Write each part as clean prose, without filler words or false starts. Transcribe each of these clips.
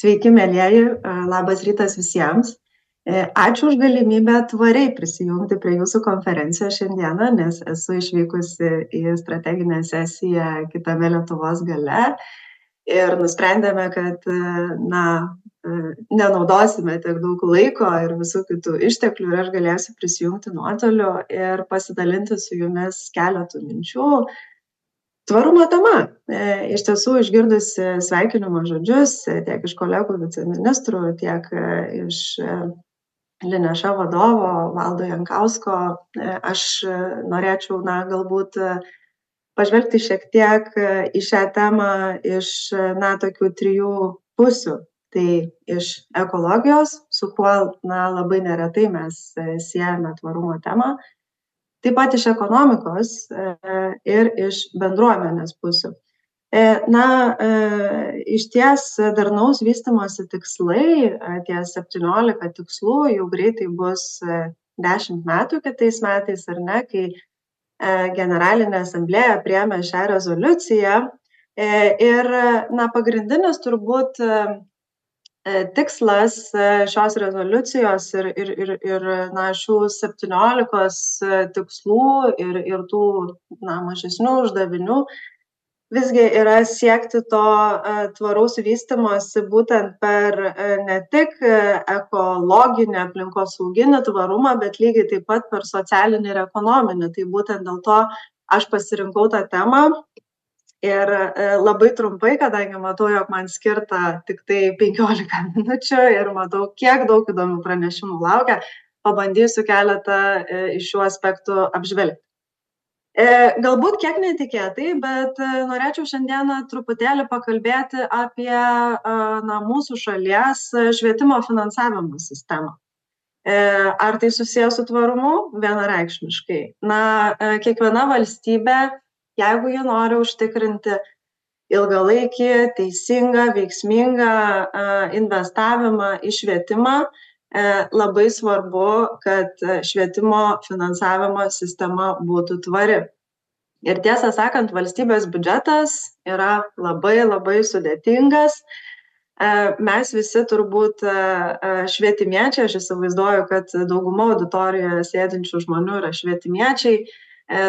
Sveiki, mėlyjeji, labas rytas visiems. Ačiū už galimybę tvariai prisijungti prie jūsų konferencijos šiandieną, nes esu išvykusi į strateginę sesiją kitame Lietuvos gale ir nusprendėme, kad nenaudosime tiek daug laiko ir visų kitų išteklių ir aš galėsiu prisijungti nuotoliu ir pasidalinti su jumis keletų minčių. Tvarumo tema. Iš tiesų, išgirdusi sveikinimo žodžius tiek iš kolegų viceministrų, tiek iš Lineša vadovo Valdo Jankausko, aš norėčiau, galbūt pažvelgti šiek tiek į šią temą iš, tokių trijų pusių. Tai iš ekologijos, su kuo, labai neretai mes siejame tvarumo temą, taip pat iš ekonomikos ir iš bendruomenės pusių. Išties darnaus vystymosi tikslai, tie 17 tikslų, jau greitai bus 10 metų kitais metais, ar ne, kai Generalinė asamblėja priėmė šią rezoliuciją. Ir pagrindinis turbūt tikslas šios rezoliucijos ir šių 17 tikslų ir tų mažesnių uždavinių visgi yra siekti to tvaraus vystymosi būtent per ne tik ekologinį, aplinkosauginį tvarumą, bet lygiai taip pat per socialinį ir ekonominį. Tai būtent dėl to aš pasirinkau tą temą. Ir labai trumpai, kadangi matau, jog man skirta tik tai 15 minučių ir matau, kiek daug įdomių pranešimų laukia, pabandysiu keletą iš šių aspektų apžvelgti. Galbūt kiek netikėtai, bet norėčiau šiandieną truputėlį pakalbėti apie mūsų šalies švietimo finansavimo sistemą. Ar tai susijęs su tvarumu? Vienareikšmiškai. Kiekviena valstybė, jeigu jie nori užtikrinti ilgalaikį, teisingą, veiksmingą investavimą į švietimą, labai svarbu, kad švietimo finansavimo sistema būtų tvari. Ir tiesą sakant, valstybės biudžetas yra labai sudėtingas. Mes visi turbūt švietimiečiai, aš įsivaizduoju, kad dauguma auditorijoje sėdinčių žmonių yra švietimiečiai.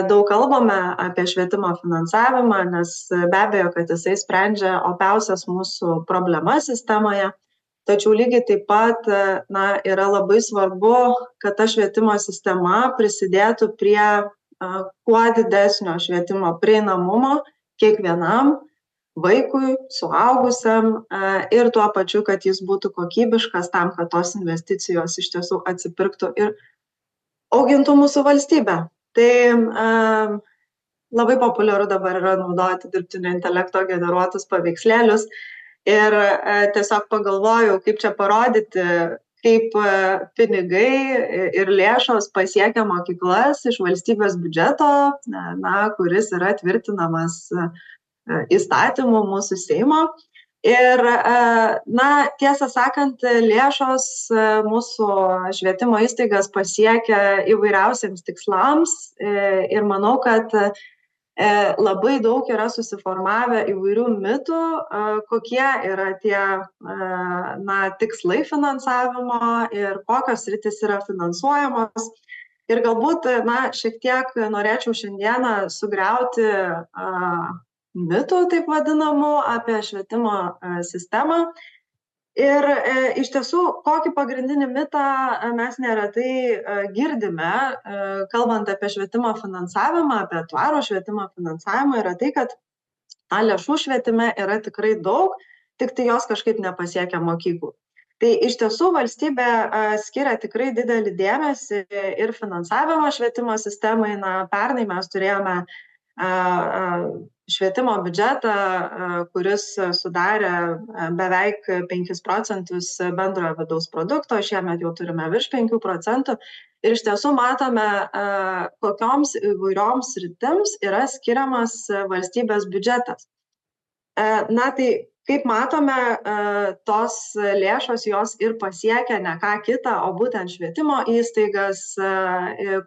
Daug kalbame apie švietimo finansavimą, nes be abejo, kad jisai sprendžia opiausias mūsų problemas sistemoje. Tačiau lygiai taip pat yra labai svarbu, kad ta švietimo sistema prisidėtų prie kuo didesnio švietimo prieinamumo kiekvienam vaikui, suaugusiam ir tuo pačiu, kad jis būtų kokybiškas tam, kad tos investicijos iš tiesų atsipirktų ir augintų mūsų valstybę. Tai labai populiaru dabar yra naudoti dirbtinio intelekto generuotus paveikslėlius ir tiesiog pagalvojau, kaip čia parodyti, kaip pinigai ir lėšos pasiekia mokyklas iš valstybės biudžeto, kuris yra tvirtinamas įstatymų mūsų Seimo. Ir, tiesą sakant, lėšos mūsų švietimo įstaigas pasiekia įvairiausiems tikslams ir manau, kad labai daug yra susiformavę įvairių mitų, kokie yra tie tikslai finansavimo ir kokios sritys yra finansuojamos. Ir galbūt, šiek tiek norėčiau šiandieną sugriauti mitų, taip vadinamų, apie švietimo sistemą. Ir iš tiesų, kokį pagrindinį mitą mes neretai girdime, kalbant apie švietimo finansavimą, apie tvarų švietimo finansavimą, yra tai, kad lėšų švietime yra tikrai daug, tik tai jos kažkaip nepasiekia mokyklų. Tai iš tiesų valstybė skiria tikrai didelį dėmesį ir finansavimo švietimo sistemai. Pernai mes turėjome švietimo biudžetą, kuris sudarė beveik 5% bendrojo vidaus produkto, šiemet jau turime virš 5%. Ir iš tiesų matome, kokioms įvairioms sritims yra skiriamas valstybės biudžetas. Tai kaip matome, tos lėšos jos ir pasiekia ne ką kitą, o būtent švietimo įstaigas,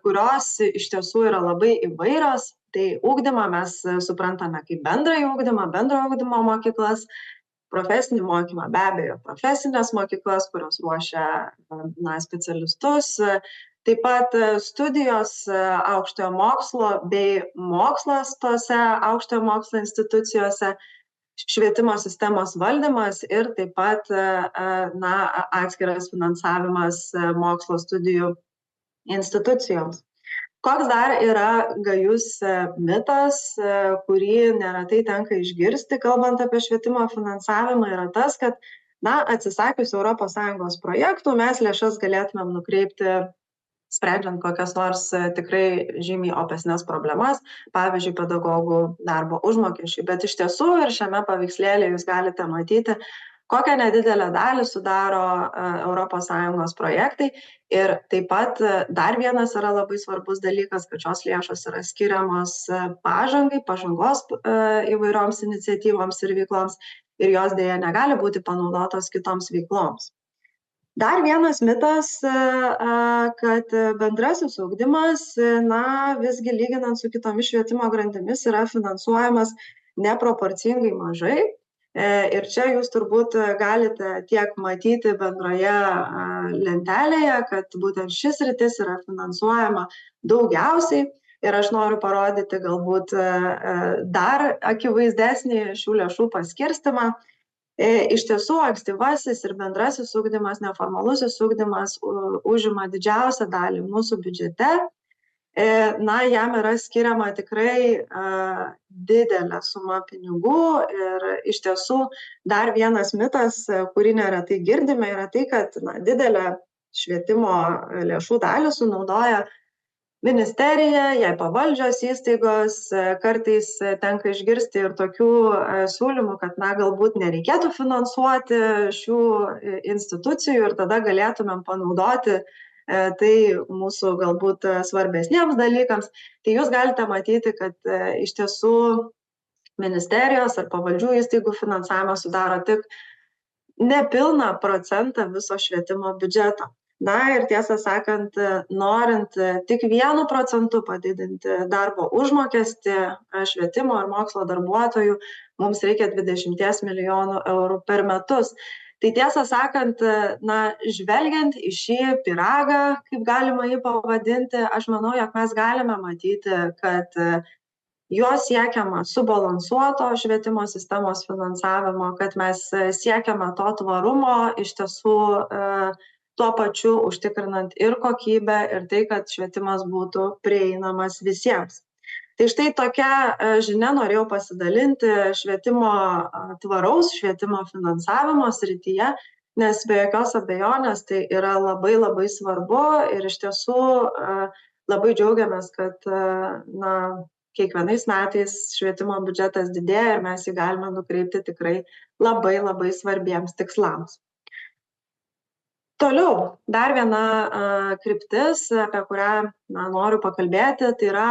kurios iš tiesų yra labai įvairios. Tai ugdymą mes suprantame kaip bendrojo ugdymo mokyklas, profesinį mokymą, be abejo, profesinės mokyklas, kurios ruošia specialistus, taip pat studijos aukštojo mokslo bei mokslas tose aukštojo mokslo institucijose, švietimo sistemos valdymas ir taip pat atskiras finansavimas mokslo studijų institucijoms. Koks dar yra gajus mitas, kurį neretai tenka išgirsti, kalbant apie švietimo finansavimą, yra tas, kad atsisakius ES projektų mes lėšas galėtumėm nukreipti sprendžiant kokias nors tikrai žymiai opesnes problemas, pavyzdžiui, pedagogų darbo užmokesčiui. Bet iš tiesų ir šiame paveikslėlė jūs galite matyti, kokią nedidelę dalį sudaro ES projektai. Ir taip pat dar vienas yra labai svarbus dalykas, kad šios lėšos yra skiriamos pažangos įvairioms iniciatyvoms ir veikloms ir jos dėja negali būti panaudotos kitoms veikloms. Dar vienas mitas, kad bendrasis ugdymas, visgi lyginant su kitomis švietimo grandimis, yra finansuojamas neproporcingai mažai. Ir čia jūs turbūt galite tiek matyti bendroje lentelėje, kad būtent šis sritis yra finansuojama daugiausiai. Ir aš noriu parodyti galbūt dar akivaizdesnį šių lėšų paskirstimą. Iš tiesų, ankstyvasis ir bendrasis ugdymas, neformalusis ugdymas užima didžiausią dalį mūsų biudžete. Jam yra skiriama tikrai didelė suma pinigų ir iš tiesų dar vienas mitas, kurį neretai girdime, yra tai, kad didelę švietimo lėšų dalį sunaudoja ministerija, jai pavaldžios įstaigos, kartais tenka išgirsti ir tokių siūlymų, kad galbūt nereikėtų finansuoti šių institucijų ir tada galėtumėm panaudoti tai mūsų galbūt svarbesniems dalykams. Tai jūs galite matyti, kad iš tiesų ministerijos ar pavaldžių įstaigų finansavimas sudaro tik nepilną procentą viso švietimo biudžeto. Ir tiesą sakant, norint tik 1% padidinti darbo užmokestį švietimo ir mokslo darbuotojų, mums reikia 20 milijonų eurų per metus. Tai tiesą sakant, žvelgiant į šį pyragą, kaip galima jį pavadinti, aš manau, jog mes galime matyti, kad juo siekiama subalansuoto švietimo sistemos finansavimo, kad mes siekiame to tvarumo iš tiesų tuo pačiu užtikrinant ir kokybę, ir tai, kad švietimas būtų prieinamas visiems. Tai štai tokia žinia norėjau pasidalinti tvaraus švietimo finansavimo srityje, nes be jokios abejonės tai yra labai labai svarbu ir iš tiesų labai džiaugiamės, kad kiekvienais metais švietimo biudžetas didėja ir mes jį galime nukreipti tikrai labai labai svarbiems tikslams. Toliau, dar viena kryptis, apie kurią noriu pakalbėti, tai yra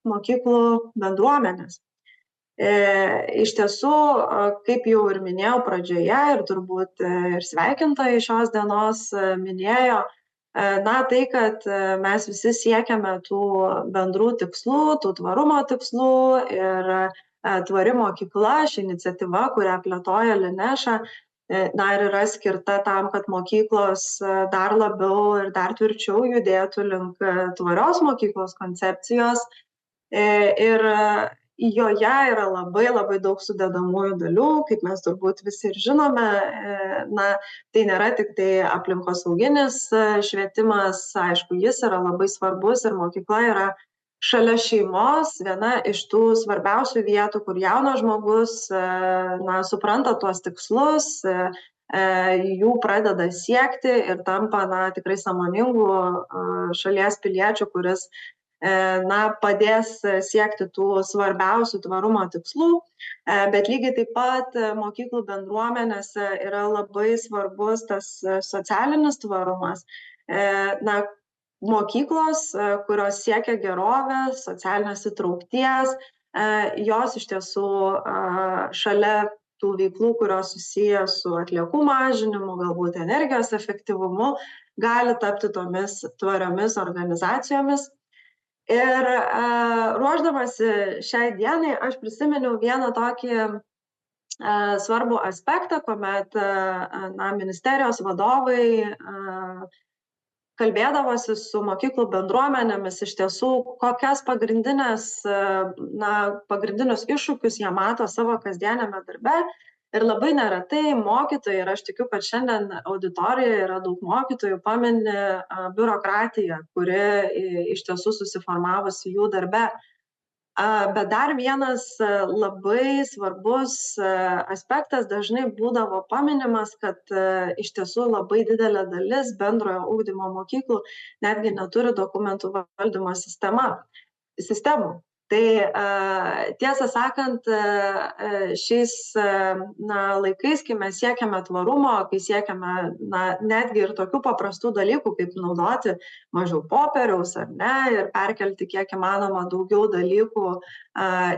mokyklų bendruomenės. Iš tiesų, kaip jau ir minėjau pradžioje ir turbūt ir sveikintojai šios dienos minėjo, tai, kad mes visi siekiame tų bendrų tikslų, tų tvarumo tikslų ir tvari mokykla, ši iniciatyva, kurią plėtoja Lineša, ir yra skirta tam, kad mokyklos dar labiau ir dar tvirčiau judėtų link tvarios mokyklos koncepcijos. Ir joje yra labai labai daug sudedamųjų dalių, kaip mes turbūt visi ir žinome. Tai nėra tik tai aplinkosauginis švietimas, aišku, jis yra labai svarbus ir mokykla yra šalia šeimos viena iš tų svarbiausių vietų, kur jaunas žmogus supranta tuos tikslus, jų pradeda siekti ir tampa tikrai sąmoningų šalies piliečių, kuris padės siekti tų svarbiausių tvarumo tikslų, bet lygiai taip pat mokyklų bendruomenėse yra labai svarbus tas socialinis tvarumas. Mokyklos, kurios siekia gerovės, socialinės įtraukties, jos iš tiesų šalia tų veiklų, kurios susiję su atliekų mažinimu, galbūt energijos efektyvumu, gali tapti tomis tvariomis organizacijomis. Ir ruošdamasi šiai dienai aš prisiminiau vieną tokį svarbų aspektą, kuomet ministerijos vadovai kalbėdavosi su mokyklų bendruomenėmis iš tiesų, kokias pagrindinius iššūkius jie mato savo kasdieniame darbe. Ir labai neretai mokytojai, ir aš tikiu, kad šiandien auditorijoje yra daug mokytojų, pamini biurokratiją, kuri iš tiesų susiformavusi jų darbe. Bet dar vienas labai svarbus aspektas dažnai būdavo paminimas, kad iš tiesų labai didelė dalis bendrojo ugdymo mokyklų netgi neturi dokumentų valdymo sistemų. Tai tiesą sakant, šiais laikais, kai mes siekiame tvarumo, kai siekiame netgi ir tokių paprastų dalykų, kaip naudoti mažiau popieriaus ar ne, ir perkelti kiek įmanoma daugiau dalykų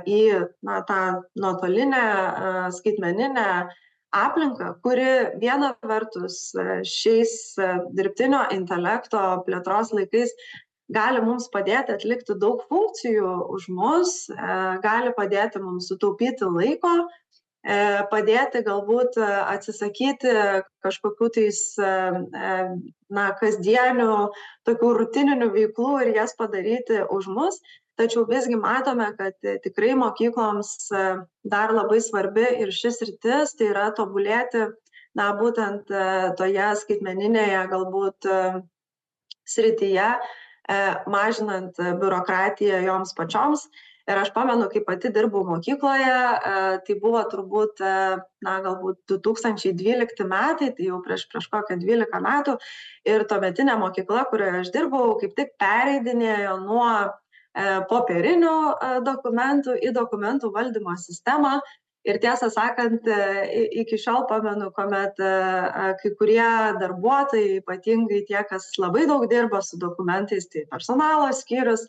į tą nuotolinę skaitmeninę aplinką, kuri viena vertus šiais dirbtinio intelekto plėtros laikais gali mums padėti atlikti daug funkcijų už mus, gali padėti mums sutaupyti laiko, padėti galbūt atsisakyti kažkokių tais kasdienių tokių rutininių veiklų ir jas padaryti už mus. Tačiau visgi matome, kad tikrai mokykloms dar labai svarbi ir šis sritis, tai yra tobulėti būtent toje skaitmeninėje galbūt srityje, mažinant biurokratiją joms pačioms. Ir aš pamenu, kai pati dirbau mokykloje, tai buvo turbūt, galbūt 2012 metai, tai jau prieš kokią 12 metų. Ir tuometinė mokykla, kurioje aš dirbau, kaip tik pereidinėjo nuo popierinių dokumentų į dokumentų valdymo sistemą. Ir tiesą sakant, iki šiol pamenu, kuomet kai kurie darbuotojai, ypatingai tie, kas labai daug dirba su dokumentais, tai personalo skyrius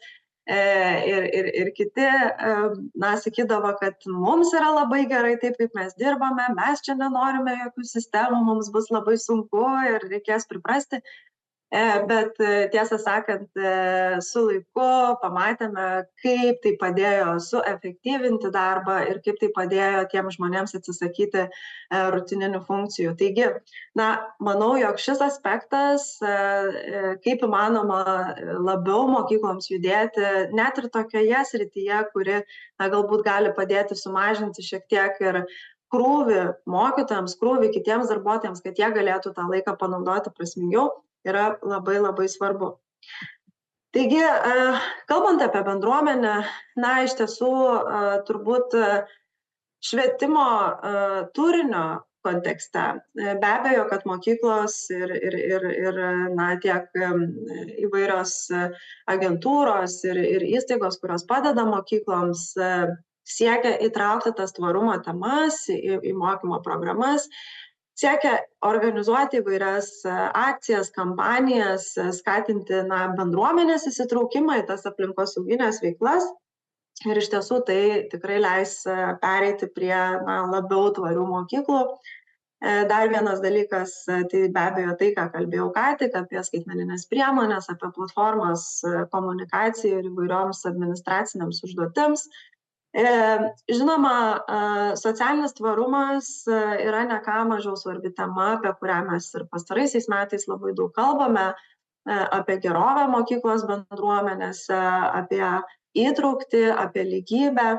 ir kiti, sakydavo, kad mums yra labai gerai taip, kaip mes dirbame, mes čia nenorime jokių sistemų, mums bus labai sunku ir reikės priprasti. Bet tiesą sakant, su laiku pamatėme, kaip tai padėjo suefektyvinti darbą ir kaip tai padėjo tiems žmonėms atsisakyti rutininių funkcijų. Taigi, manau, jog šis aspektas, kaip įmanoma labiau mokykloms judėti, net ir tokioje srityje, kuri galbūt gali padėti sumažinti šiek tiek ir krūvį mokytojams, krūvį kitiems darbuotojams, kad jie galėtų tą laiką panaudoti prasmingiau, yra labai labai svarbu. Taigi, kalbant apie bendruomenę, iš tiesų turbūt švietimo turinio kontekste, be abejo, kad mokyklos ir tiek įvairios agentūros ir įstaigos, kurios padeda mokykloms, siekia įtraukti tas tvarumo temas į mokymo programas, siekia organizuoti įvairias akcijas, kampanijas, skatinti bendruomenės įsitraukimą į tas aplinkosauginės veiklas. Ir iš tiesų tai tikrai leis pereiti prie labiau tvarių mokyklų. Dar vienas dalykas, tai be abejo tai, ką kalbėjau ką tik, apie skaitmeninės priemonės, apie platformas komunikacijai ir įvairioms administracinėms užduotims. Žinoma, socialinis tvarumas yra ne ką mažiau svarbi tema, apie kurią mes ir pastaraisiais metais labai daug kalbame, apie gerovę mokyklos bendruomenėse, apie įtraukti, apie lygybę,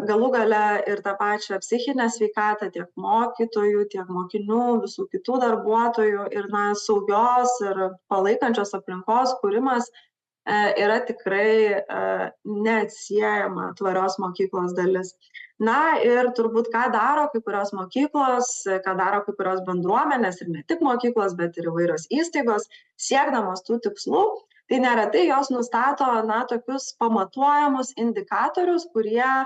galų gale ir tą pačią psichinę sveikatą tiek mokytojų, tiek mokinių, visų kitų darbuotojų ir saugios ir palaikančios aplinkos kūrimas yra tikrai neatsiejama tvarios mokyklos dalis. Ir turbūt ką daro kai kurios mokyklos, ką daro kai kurios bendruomenės ir ne tik mokyklos, bet ir įvairios įstaigos, siekdamos tų tikslų, tai neretai jos nustato tokius pamatuojamus indikatorius, kurie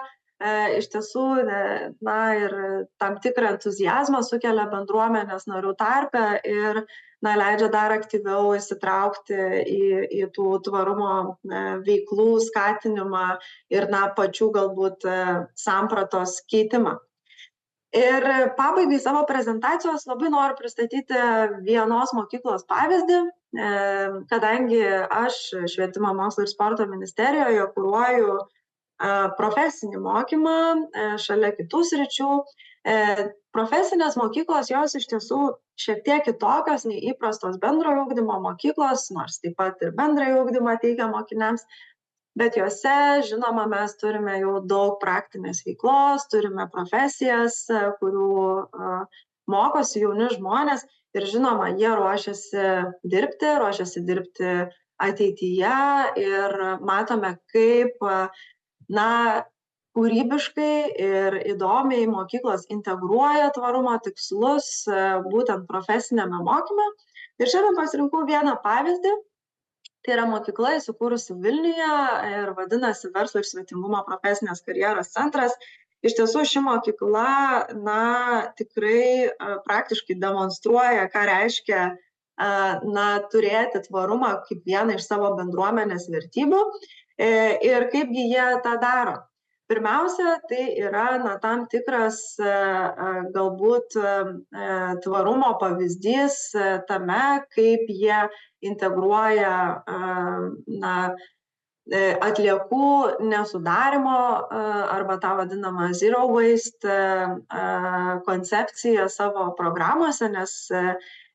iš tiesų ir tam tikrą entuziazmą sukelia bendruomenės narių tarpe ir leidžia dar aktyviau įsitraukti į tų tvarumo veiklų skatinimą ir pačių galbūt sampratos keitimą. Ir pabaigai savo prezentacijos labai noriu pristatyti vienos mokyklos pavyzdį, kadangi aš Švietimo, mokslo ir sporto ministerijoje kuruoju profesinį mokymą šalia kitų sričių. Profesinės mokyklos jos iš tiesų šiek tiek kitokios nei įprastos bendrojo ugdymo mokyklos, nors taip pat ir bendrojo ugdymą teikia mokiniams, bet juose, žinoma, mes turime jau daug praktinės veiklos, turime profesijas, kurių mokosi jauni žmonės ir žinoma, jie ruošiasi dirbti ateityje ir matome, kaip kūrybiškai ir įdomiai mokyklos integruoja tvarumo tikslus būtent profesiniame mokyme. Ir šiandien pasirinkau vieną pavyzdį. Tai yra mokykla įsikūrusi Vilniuje ir vadinasi Verslo ir svetingumo profesinės karjeros centras. Iš tiesų ši mokykla tikrai praktiškai demonstruoja, ką reiškia turėti tvarumą kaip vieną iš savo bendruomenės vertybių ir kaipgi jie tą daro. Pirmiausia, tai yra tam tikras galbūt tvarumo pavyzdys tame, kaip jie integruoja atliekų nesudarimo arba tą vadinamą zero waste koncepciją savo programuose, nes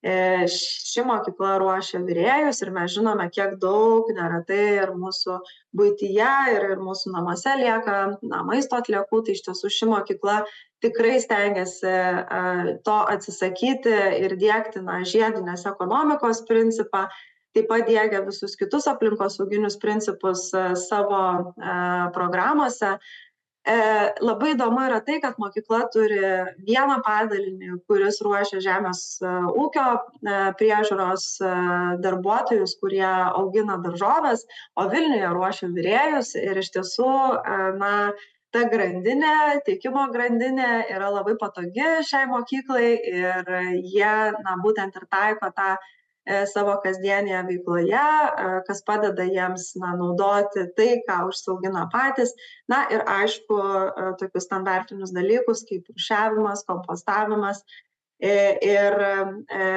ši mokykla ruošia virėjus ir mes žinome, kiek daug neretai ir mūsų buityje ir mūsų namuose lieka maisto atliekų, tai iš tiesų ši mokykla tikrai stengiasi to atsisakyti ir diegti žiedinės ekonomikos principą, taip pat diegia visus kitus aplinkosauginius principus savo programuose. Labai įdomu yra tai, kad mokykla turi vieną padalinį, kuris ruošia žemės ūkio priežiūros darbuotojus, kurie augina daržoves, o Vilniuje ruošia virėjus ir iš tiesų ta grandinė, tiekimo grandinė yra labai patogi šiai mokyklai ir jie būtent ir taiko tą savo kasdienėje veikloje, kas padeda jiems naudoti tai, ką užsiaugina patys. Ir aišku, tokius standartinius dalykus kaip rūšiavimas, kompostavimas ir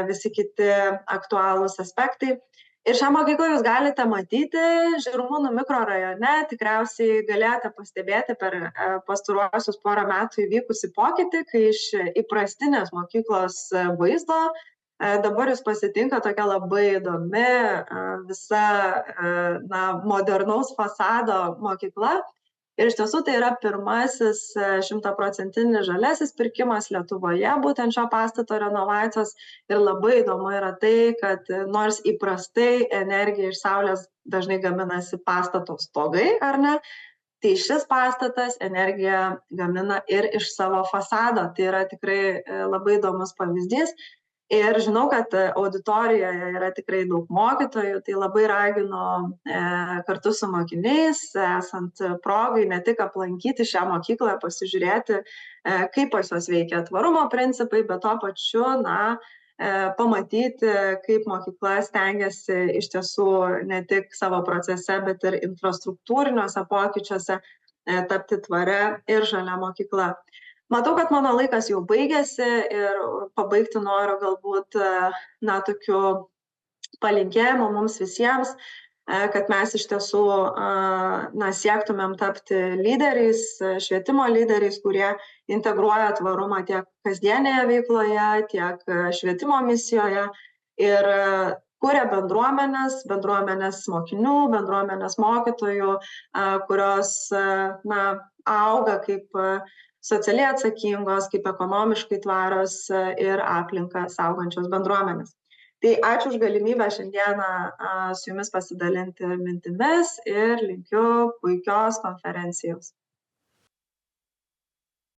visi kiti aktualūs aspektai. Ir šią mokyklą jūs galite matyti Žirmūnų mikrorajone, tikriausiai galėjote pastebėti per pastaruosius porą metų įvykusi pokytį, kai iš įprastinės mokyklos vaizdo dabar jūs pasitinka tokia labai įdomi visa modernaus fasado mokykla. Ir iš tiesų tai yra pirmasis 100% žaliasis pirkimas Lietuvoje, būtent šio pastato renovacijos. Ir labai įdomu yra tai, kad nors įprastai energija iš saulės dažnai gaminasi pastato stogai, ar ne, tai šis pastatas energiją gamina ir iš savo fasado. Tai yra tikrai labai įdomus pavyzdys. Ir žinau, kad auditorijoje yra tikrai daug mokytojų, tai labai raginu kartu su mokiniais, esant progai, ne tik aplankyti šią mokyklą, pasižiūrėti, kaip pas juos veikia tvarumo principai, bet tuo pačiu, pamatyti, kaip mokykla stengiasi iš tiesų ne tik savo procese, bet ir infrastruktūriniuose pokyčiuose tapti tvaria ir žalia mokykla. Matau, kad mano laikas jau baigėsi ir pabaigti noriu galbūt tokiu palinkėjimu mums visiems, kad mes iš tiesų siektumėm tapti lyderiais, švietimo lyderiais, kurie integruoja tvarumą tiek kasdienėje veikloje, tiek švietimo misijoje ir kuria bendruomenės mokinių, bendruomenės mokytojų, kurios auga kaip socialiai atsakingos, kaip ekonomiškai tvarios ir aplinką saugančios bendruomenės. Tai ačiū už galimybę šiandieną su jumis pasidalinti mintimis ir linkiu puikios konferencijos.